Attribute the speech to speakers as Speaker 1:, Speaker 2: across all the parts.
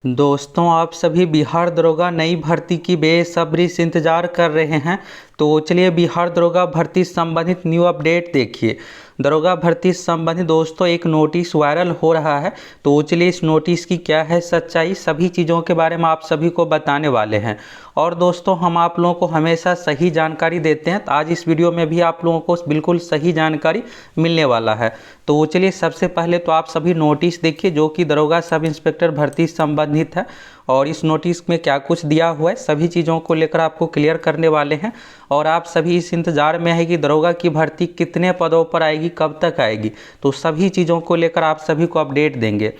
Speaker 1: दोस्तों, आप सभी बिहार दरोगा नई भर्ती की बेसब्री से इंतज़ार कर रहे हैं। तो चलिए बिहार दरोगा भर्ती संबंधित न्यू अपडेट देखिए। दरोगा भर्ती संबंधित दोस्तों एक नोटिस वायरल हो रहा है। तो चलिए इस नोटिस की क्या है सच्चाई, सभी चीज़ों के बारे में आप सभी को बताने वाले हैं। और दोस्तों हम आप लोगों को हमेशा सही जानकारी देते हैं, तो आज इस वीडियो में भी आप लोगों को बिल्कुल सही जानकारी मिलने वाला है। तो चलिए सबसे पहले तो आप सभी नोटिस देखिए जो कि दरोगा सब इंस्पेक्टर भर्ती संबंधित है। और इस नोटिस में क्या कुछ दिया हुआ है सभी चीज़ों को लेकर आपको क्लियर करने वाले हैं। और आप सभी इस इंतज़ार में है कि दरोगा की भर्ती कितने पदों पर आएगी, कब तक आएगी, तो सभी चीज़ों को लेकर आप सभी को अपडेट देंगे।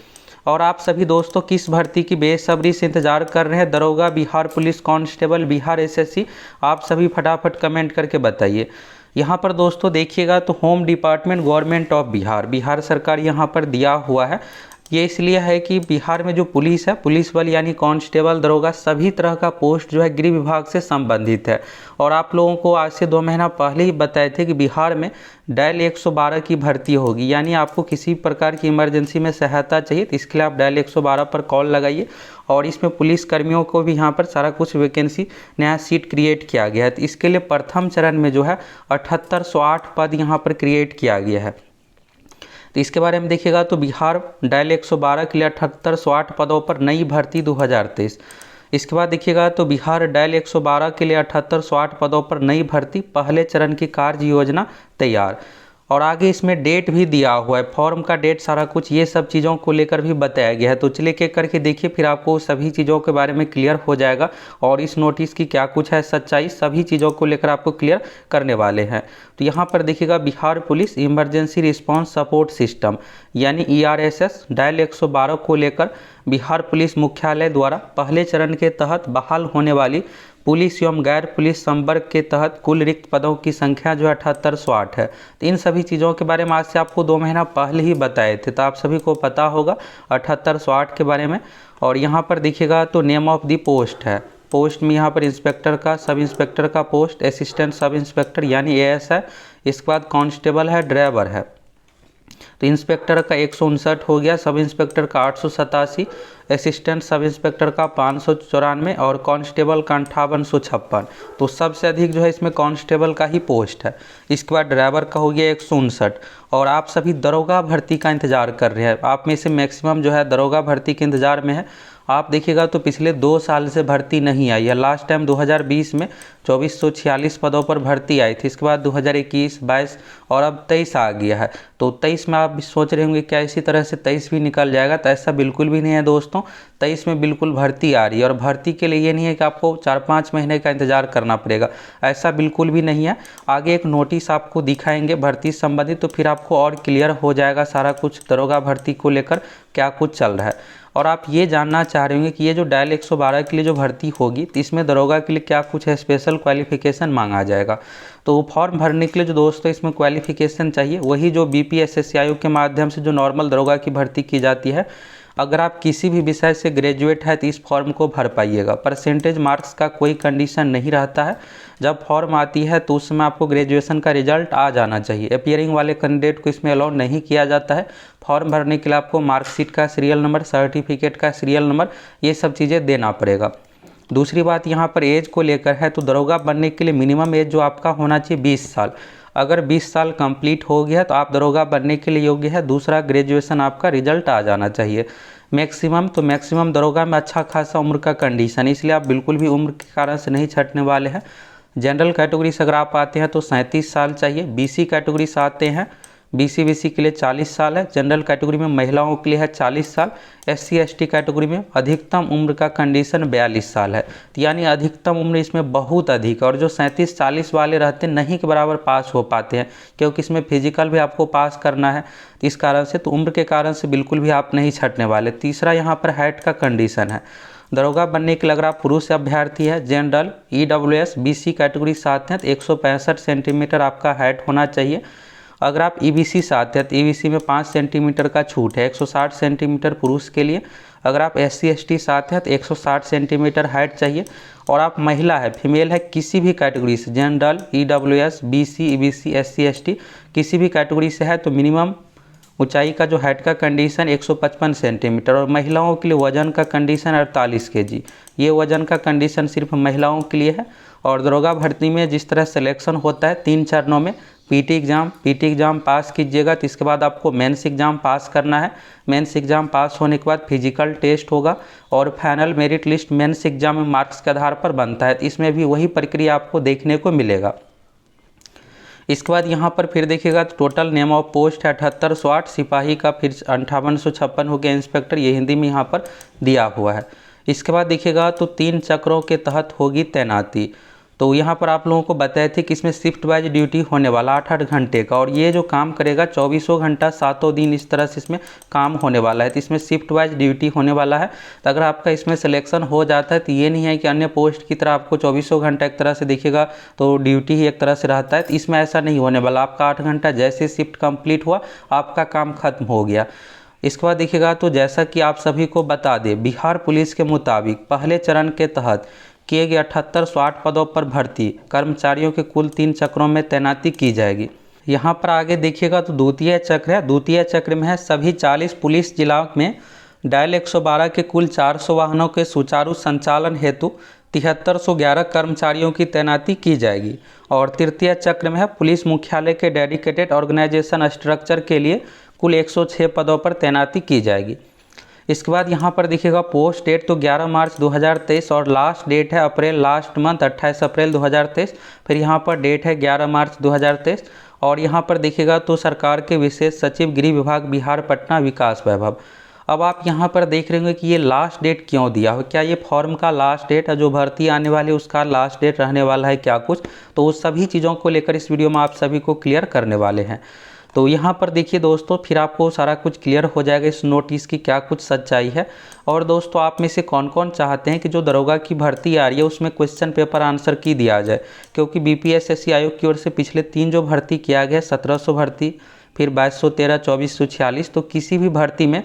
Speaker 1: और आप सभी दोस्तों किस भर्ती की बेसब्री से इंतजार कर रहे हैं, दरोगा, Bihar police constable, Bihar SSC, आप सभी फटाफट कमेंट करके बताइए। यहाँ पर दोस्तों देखिएगा तो home department government of Bihar, Bihar सरकार यहाँ पर दिया हुआ है। ये इसलिए है कि बिहार में जो पुलिस है, पुलिस बल यानी कांस्टेबल, दरोगा, सभी तरह का पोस्ट जो है गृह विभाग से संबंधित है। और आप लोगों को आज से 2 महीना पहले ही बताए थे कि बिहार में डायल 112 की भर्ती होगी, यानी आपको किसी प्रकार की इमरजेंसी में सहायता चाहिए तो इसके लिए आप डायल 112 पर कॉल लगाइए। और इसमें पुलिस कर्मियों को भी यहाँ पर सारा कुछ वैकेंसी नया सीट क्रिएट किया गया है। तो इसके लिए प्रथम चरण में जो है 7808 पद यहाँ पर क्रिएट किया गया है। तो इसके बारे में देखिएगा तो बिहार डायल 112 के लिए 7808 पदों पर नई भर्ती 2023। इसके बाद देखिएगा तो बिहार डायल 112 के लिए 7808 पदों पर नई भर्ती, पहले चरण की कार्य योजना तैयार। और आगे इसमें डेट भी दिया हुआ है, फॉर्म का डेट, सारा कुछ ये सब चीज़ों को लेकर भी बताया गया है। तो चलिए एक करके देखिए, फिर आपको सभी चीज़ों के बारे में क्लियर हो जाएगा। और इस नोटिस की क्या कुछ है सच्चाई, सभी चीज़ों को लेकर आपको क्लियर करने वाले हैं। तो यहाँ पर देखिएगा Bihar police emergency response support system यानी ERSS डायल 112 को लेकर बिहार पुलिस मुख्यालय द्वारा पहले चरण के तहत बहाल होने वाली पुलिस एवं गैर पुलिस संवर्ग के तहत कुल रिक्त पदों की संख्या जो है 7808 है। तो इन सभी चीज़ों के बारे में आज से आपको 2 महीना पहले ही बताए थे, तो आप सभी को पता होगा 7808 के बारे में। और यहाँ पर देखिएगा तो नेम ऑफ दी पोस्ट है, पोस्ट में यहाँ पर इंस्पेक्टर का, सब इंस्पेक्टर का पोस्ट, असिस्टेंट सब इंस्पेक्टर यानी AS है। इसके बाद कांस्टेबल है, ड्राइवर है। तो इंस्पेक्टर का 159 हो गया, सब इंस्पेक्टर का 887, असिस्टेंट सब इंस्पेक्टर का 594 और कांस्टेबल का 5856। तो सबसे अधिक जो है इसमें कांस्टेबल का ही पोस्ट है। इसके बाद ड्राइवर का हो गया 159। और आप सभी दरोगा भर्ती का इंतजार कर रहे हैं, आप में से मैक्सिमम जो है दरोगा भर्ती के इंतजार में है। आप देखिएगा तो पिछले 2 साल से भर्ती नहीं आई है। लास्ट टाइम 2020 में 2446 पदों पर भर्ती आई थी। इसके बाद 2021, 22 और अब 23 आ गया है। तो 23 में आप भी सोच रहे होंगे क्या इसी तरह से 23 भी निकल जाएगा, तो ऐसा बिल्कुल भी नहीं है दोस्तों। 23 में बिल्कुल भर्ती आ रही है। और भर्ती के लिए ये नहीं है कि आपको 4-5 महीने का इंतजार करना पड़ेगा, ऐसा बिल्कुल भी नहीं है। आगे एक नोटिस आपको दिखाएंगे भर्ती संबंधित, तो फिर आपको और क्लियर हो जाएगा सारा कुछ दरोगा भर्ती को लेकर क्या कुछ चल रहा है। और आप ये जानना चाह रहे होंगे कि ये जो डायल 112 के लिए जो भर्ती होगी तो इसमें दरोगा के लिए क्या कुछ है, स्पेशल क्वालिफिकेशन मांगा जाएगा। तो फॉर्म भरने के लिए जो दोस्तों इसमें क्वालिफिकेशन चाहिए वही जो BPSSC आयोग के माध्यम से जो नॉर्मल दरोगा की भर्ती की जाती है। अगर आप किसी भी विषय से ग्रेजुएट है तो इस फॉर्म को भर पाइएगा। परसेंटेज मार्क्स का कोई कंडीशन नहीं रहता है। जब फॉर्म आती है तो उस समय आपको ग्रेजुएशन का रिजल्ट आ जाना चाहिए। अपीयरिंग वाले कैंडिडेट को इसमें अलाउ नहीं किया जाता है। फॉर्म भरने के लिए आपको मार्कशीट का सीरियल नंबर, सर्टिफिकेट का सीरियल नंबर, ये सब चीज़ें देना पड़ेगा। दूसरी बात यहाँ पर एज को लेकर है, तो दरोगा बनने के लिए मिनिमम एज जो आपका होना चाहिए 20 साल। अगर 20 साल कंप्लीट हो गया तो आप दरोगा बनने के लिए योग्य है। दूसरा, ग्रेजुएशन आपका रिजल्ट आ जाना चाहिए। मैक्सिमम दरोगा में अच्छा खासा उम्र का कंडीशन, इसलिए आप बिल्कुल भी उम्र के कारण से नहीं छटने वाले हैं। जनरल कैटेगरी से अगर आप आते हैं तो 37 साल चाहिए। BC कैटेगरी से आते हैं, BC के लिए 40 साल है। जनरल कैटेगरी में महिलाओं के लिए है 40 साल। SC ST कैटेगरी में अधिकतम उम्र का कंडीशन 42 साल है। तो यानी अधिकतम उम्र इसमें बहुत अधिक है। और जो 37-40 वाले रहते हैं नहीं के बराबर पास हो पाते हैं, क्योंकि इसमें फिजिकल भी आपको पास करना है। तो इस कारण से, तो उम्र के कारण से बिल्कुल भी आप नहीं छटने वाले। तीसरा यहाँ पर हाइट का कंडीशन है। दरोगा बनने के लिए अगर आप पुरुष अभ्यर्थी है, जनरल, EWS BC कैटेगरी से आते हैं तो 165 सेंटीमीटर आपका हाइट होना चाहिए। अगर आप EBC से आते हैं तो EBC में 5 सेंटीमीटर का छूट है, 160 सेंटीमीटर पुरुष के लिए। अगर आप SC ST से आते हैं तो 160 सेंटीमीटर हाइट चाहिए। और आप महिला है, फीमेल है, किसी भी कैटेगरी से, general, EWS BC EBC SC ST किसी भी कैटेगरी से है तो मिनिमम ऊंचाई का जो हाइट का कंडीशन 155 सेंटीमीटर, और महिलाओं के लिए वजन का कंडीशन 48 kg। ये वजन का कंडीशन सिर्फ महिलाओं के लिए है। और दरोगा भर्ती में जिस तरह सिलेक्शन होता है 3 चरणों में, पीटी एग्ज़ाम पास कीजिएगा तो इसके बाद आपको मेंस एग्ज़ाम पास करना है। मेंस एग्ज़ाम पास होने के बाद फिजिकल टेस्ट होगा और final merit list mains exam में मार्क्स के आधार पर बनता है। तो इसमें भी वही प्रक्रिया आपको देखने को मिलेगा। इसके बाद यहाँ पर फिर देखिएगा तो टोटल नेम ऑफ पोस्ट है 7808, सिपाही का फिर 5856 हो गया, इंस्पेक्टर ये हिंदी में यहाँ पर दिया हुआ है। इसके बाद देखिएगा तो 3 चक्रों के तहत होगी तैनाती। तो यहाँ पर आप लोगों को बताए थे कि इसमें शिफ्ट वाइज ड्यूटी होने वाला 8-8 घंटे का, और ये जो काम करेगा 24 घंटा 7 दिन इस तरह से इसमें काम होने वाला है। तो इसमें शिफ्ट वाइज ड्यूटी होने वाला है। तो अगर आपका इसमें सिलेक्शन हो जाता है तो ये नहीं है कि अन्य पोस्ट की तरह आपको 24 घंटा एक तरह से देखिएगा तो ड्यूटी ही एक तरह से रहता है। तो इसमें ऐसा नहीं होने वाला। आपका 8 घंटा जैसे शिफ्ट कंप्लीट हुआ आपका काम खत्म हो गया। इसके बाद देखिएगा तो जैसा कि आप सभी को बता दें, बिहार पुलिस के मुताबिक पहले चरण के तहत किए गए 7860 पदों पर भर्ती कर्मचारियों के कुल 3 चक्रों में तैनाती की जाएगी। यहाँ पर आगे देखिएगा तो द्वितीय चक्र है। द्वितीय चक्र में है सभी 40 पुलिस जिला में डायल 112 के कुल 400 वाहनों के सुचारू संचालन हेतु 7311 कर्मचारियों की तैनाती की जाएगी। और तृतीय चक्र में है पुलिस मुख्यालय के डेडिकेटेड ऑर्गेनाइजेशन स्ट्रक्चर के लिए कुल 106 पदों पर तैनाती की जाएगी। इसके बाद यहाँ पर देखिएगा पोस्ट डेट तो 11 मार्च 2023 और लास्ट डेट है अप्रैल, लास्ट मंथ 28 अप्रैल 2023। फिर यहाँ पर डेट है 11 मार्च 2023। और यहाँ पर देखिएगा तो सरकार के विशेष सचिव गृह विभाग बिहार पटना विकास वैभव। अब आप यहाँ पर देख रहे होंगे कि ये लास्ट डेट क्यों दिया हो, क्या ये फॉर्म का लास्ट डेट है, जो भर्ती आने वाली है उसका लास्ट डेट रहने वाला है क्या कुछ, तो उस सभी चीज़ों को लेकर इस वीडियो में आप सभी को क्लियर करने वाले हैं। तो यहाँ पर देखिए दोस्तों, फिर आपको सारा कुछ क्लियर हो जाएगा इस नोटिस की क्या कुछ सच्चाई है। और दोस्तों आप में से कौन कौन चाहते हैं कि जो दरोगा की भर्ती आ रही है उसमें क्वेश्चन पेपर आंसर की दिया जाए, क्योंकि बीपीएसएससी आयोग की ओर से पिछले 3 जो भर्ती किया गया 1700 भर्ती, फिर 2213, 2446, तो किसी भी भर्ती में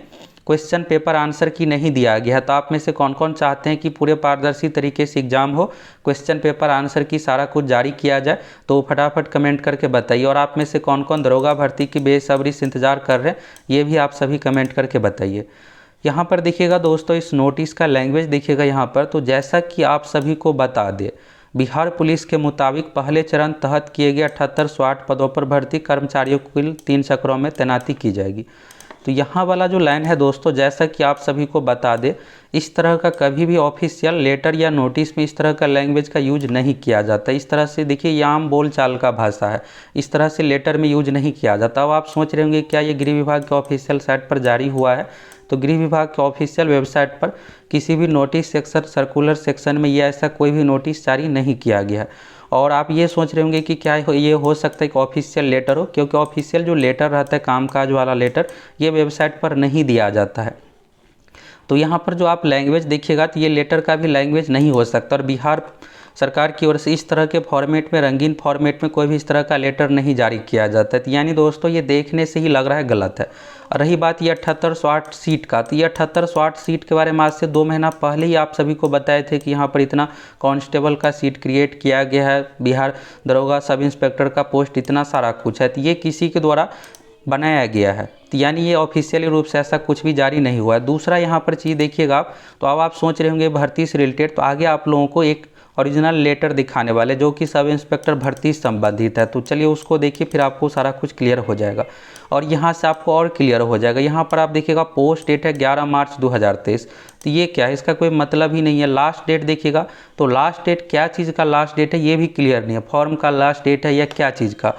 Speaker 1: क्वेश्चन पेपर आंसर की नहीं दिया गया है। तो आप में से कौन कौन चाहते हैं कि पूरे पारदर्शी तरीके से एग्जाम हो, क्वेश्चन पेपर आंसर की सारा कुछ जारी किया जाए, तो फटाफट कमेंट करके बताइए। और आप में से कौन कौन दरोगा भर्ती की बेसब्री से इंतजार कर रहे हैं ये भी आप सभी कमेंट करके बताइए। यहाँ पर देखिएगा दोस्तों इस नोटिस का लैंग्वेज देखिएगा यहाँ पर, तो जैसा कि आप सभी को बता दें, बिहार पुलिस के मुताबिक पहले चरण तहत किए गए 7860 पदों पर भर्ती कर्मचारियों को कुल 3 चक्रों में तैनाती की जाएगी। तो यहाँ वाला जो लाइन है दोस्तों, जैसा कि आप सभी को बता दें, इस तरह का कभी भी ऑफिशियल लेटर या नोटिस में इस तरह का लैंग्वेज का यूज नहीं किया जाता। इस तरह से देखिए ये आम बोलचाल का भाषा है, इस तरह से लेटर में यूज नहीं किया जाता। अब आप सोच रहे होंगे क्या ये गृह विभाग के ऑफिशियल साइट पर जारी हुआ है, तो गृह विभाग के ऑफिशियल वेबसाइट पर किसी भी नोटिस सेक्शन, सर्कुलर सेक्शन में ये ऐसा कोई भी नोटिस जारी नहीं किया गया है। और आप ये सोच रहे होंगे कि क्या ये हो सकता है कि ऑफिशियल लेटर हो, क्योंकि ऑफिशियल जो लेटर रहता है कामकाज वाला लेटर ये वेबसाइट पर नहीं दिया जाता है। तो यहाँ पर जो आप लैंग्वेज देखिएगा तो ये लेटर का भी लैंग्वेज नहीं हो सकता। और बिहार सरकार की ओर से इस तरह के फॉर्मेट में, रंगीन फॉर्मेट में कोई भी इस तरह का लेटर नहीं जारी किया जाता है। तो यानी दोस्तों ये देखने से ही लग रहा है गलत है। और रही बात ये 7860 सीट का, तो ये 7860 सीट के बारे में आज से 2 महीना पहले ही आप सभी को बताए थे कि यहाँ पर इतना कांस्टेबल का सीट क्रिएट किया गया है, बिहार दरोगा सब इंस्पेक्टर का पोस्ट इतना सारा कुछ है। तो ये किसी के द्वारा बनाया गया है, तो यानी ये ऑफिशियली रूप से ऐसा कुछ भी जारी नहीं हुआ है। दूसरा यहाँ पर चीज़ देखिएगा आप, तो अब आप सोच रहे होंगे भर्ती से रिलेटेड, तो आगे आप लोगों को एक ओरिजिनल लेटर दिखाने वाले जो कि सब इंस्पेक्टर भर्ती से संबंधित है। तो चलिए उसको देखिए, फिर आपको सारा कुछ क्लियर हो जाएगा और यहाँ से आपको और क्लियर हो जाएगा। यहाँ पर आप देखिएगा पोस्ट डेट है 11 मार्च 2023। तो ये क्या है, इसका कोई मतलब ही नहीं है। लास्ट डेट देखिएगा, तो लास्ट डेट क्या चीज़ का लास्ट डेट है ये भी क्लियर नहीं है, फॉर्म का लास्ट डेट है या क्या चीज़ का।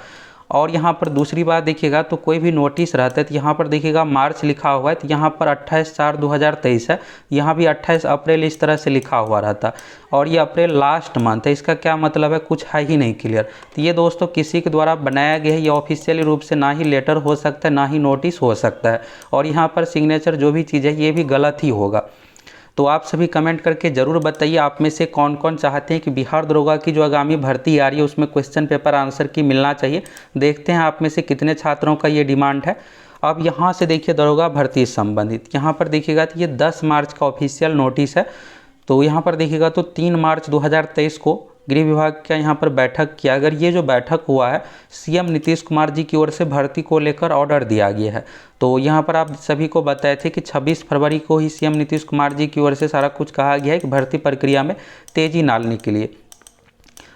Speaker 1: और यहाँ पर दूसरी बात देखिएगा, तो कोई भी नोटिस रहता है तो यहाँ पर देखिएगा मार्च लिखा हुआ है, तो यहाँ पर 28/4/2023 है, यहाँ भी 28 अप्रैल इस तरह से लिखा हुआ रहता। और ये अप्रैल लास्ट मंथ है, इसका क्या मतलब है, कुछ है ही नहीं क्लियर। तो ये दोस्तों किसी के द्वारा बनाया गया है, ये ऑफिशियली रूप से ना ही लेटर हो सकता है ना ही नोटिस हो सकता है। और यहाँ पर सिग्नेचर जो भी चीज़ है ये भी गलत ही होगा। तो आप सभी कमेंट करके ज़रूर बताइए आप में से कौन कौन चाहते हैं कि बिहार दरोगा की जो आगामी भर्ती आ रही है उसमें क्वेश्चन पेपर आंसर की मिलना चाहिए। देखते हैं आप में से कितने छात्रों का ये डिमांड है। अब यहाँ से देखिए दरोगा भर्ती से संबंधित, यहाँ पर देखिएगा तो ये 10 मार्च का ऑफिशियल नोटिस है। तो यहाँ पर देखिएगा तो 3 मार्च 2023 को गृह विभाग का यहाँ पर बैठक किया। अगर ये जो बैठक हुआ है, सीएम नीतीश कुमार जी की ओर से भर्ती को लेकर ऑर्डर दिया गया है। तो यहाँ पर आप सभी को बताए थे कि 26 फरवरी को ही सीएम नीतीश कुमार जी की ओर से सारा कुछ कहा गया है कि भर्ती प्रक्रिया में तेजी डालने के लिए।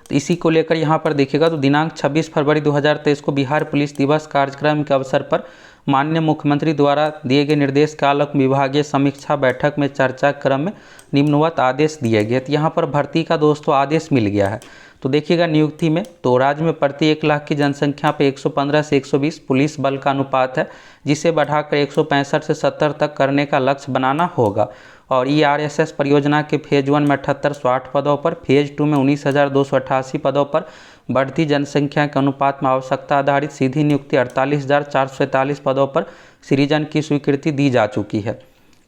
Speaker 1: तो इसी को लेकर यहाँ पर देखिएगा तो दिनांक 26 फरवरी 2023 को बिहार पुलिस दिवस कार्यक्रम के अवसर पर माननीय मुख्यमंत्री द्वारा दिए गए निर्देश के आलोक विभागीय समीक्षा बैठक में चर्चा क्रम में निम्नवत आदेश दिए गए। तो यहाँ पर भर्ती का दोस्तों आदेश मिल गया है। तो देखिएगा नियुक्ति में तो राज्य में प्रति 1 लाख की जनसंख्या पे 115 से 120 पुलिस बल का अनुपात है, जिसे बढ़ाकर 165 से 70 तक करने का लक्ष्य बनाना होगा। और ERSS परियोजना के फेज 1 में 7860 पदों पर, फेज 2 में 19,288 पदों पर बढ़ती जनसंख्या के अनुपात में आवश्यकता आधारित सीधी नियुक्ति 48,443 पदों पर सृजन की स्वीकृति दी जा चुकी है।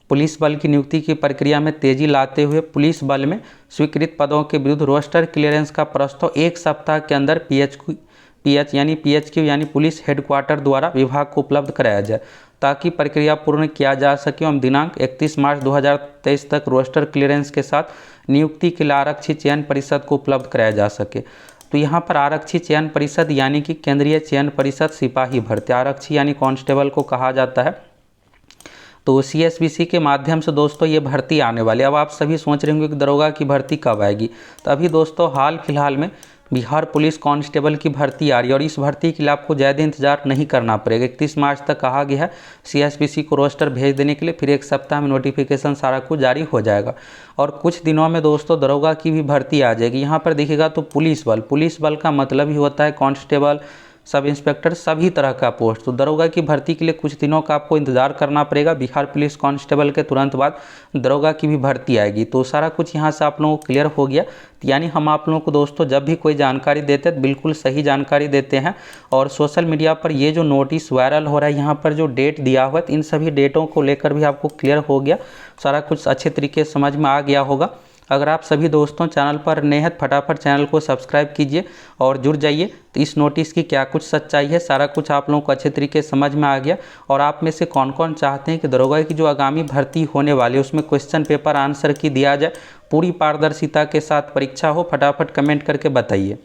Speaker 1: पुलिस बल की नियुक्ति की प्रक्रिया में तेजी लाते हुए पुलिस बल में स्वीकृत पदों के विरुद्ध रोस्टर क्लियरेंस का प्रस्ताव 1 सप्ताह के अंदर PHQ यानी पुलिस हेडक्वार्टर द्वारा विभाग को उपलब्ध कराया जाए, ताकि प्रक्रिया पूर्ण किया जा सके एवं दिनांक 31 मार्च 2023 तक रोस्टर क्लियरेंस के साथ नियुक्ति के लिए आरक्षी चयन परिषद को उपलब्ध कराया जा सके। तो यहाँ पर आरक्षी चयन परिषद यानी कि केंद्रीय चयन परिषद सिपाही भर्ती, आरक्षी यानी कांस्टेबल को कहा जाता है। तो CSBC के माध्यम से दोस्तों ये भर्ती आने वाली है। अब आप सभी सोच रहे होंगे कि दरोगा की भर्ती कब आएगी। तो अभी दोस्तों हाल फिलहाल में बिहार पुलिस कांस्टेबल की भर्ती आ रही है और इस भर्ती के लिए आपको ज़्यादा इंतजार नहीं करना पड़ेगा। 31 मार्च तक कहा गया है CSBC को रोस्टर भेज देने के लिए, फिर 1 सप्ताह में नोटिफिकेशन सारा कुछ जारी हो जाएगा और कुछ दिनों में दोस्तों दरोगा की भी भर्ती आ जाएगी। यहाँ पर देखिएगा तो पुलिस बल का मतलब ही होता है कांस्टेबल, सब इंस्पेक्टर, सभी तरह का पोस्ट। तो दरोगा की भर्ती के लिए कुछ दिनों का आपको इंतजार करना पड़ेगा। बिहार पुलिस कांस्टेबल के तुरंत बाद दरोगा की भी भर्ती आएगी। तो सारा कुछ यहाँ से आप लोगों को क्लियर हो गया। यानी हम आप लोगों को दोस्तों जब भी कोई जानकारी देते हैं तो बिल्कुल सही जानकारी देते हैं। और सोशल मीडिया पर ये जो नोटिस वायरल हो रहा है, यहाँ पर जो डेट दिया हुआ है, इन सभी डेटों को लेकर भी आपको क्लियर हो गया, सारा कुछ अच्छे तरीके से समझ में आ गया होगा। अगर आप सभी दोस्तों चैनल पर नए हैं फटाफट चैनल को सब्सक्राइब कीजिए और जुड़ जाइए। तो इस नोटिस की क्या कुछ सच्चाई है, सारा कुछ आप लोगों को अच्छे तरीके से समझ में आ गया। और आप में से कौन कौन चाहते हैं कि दरोगा की जो आगामी भर्ती होने वाली है उसमें क्वेश्चन पेपर आंसर की दिया जाए, पूरी पारदर्शिता के साथ परीक्षा हो, फटाफट कमेंट करके बताइए।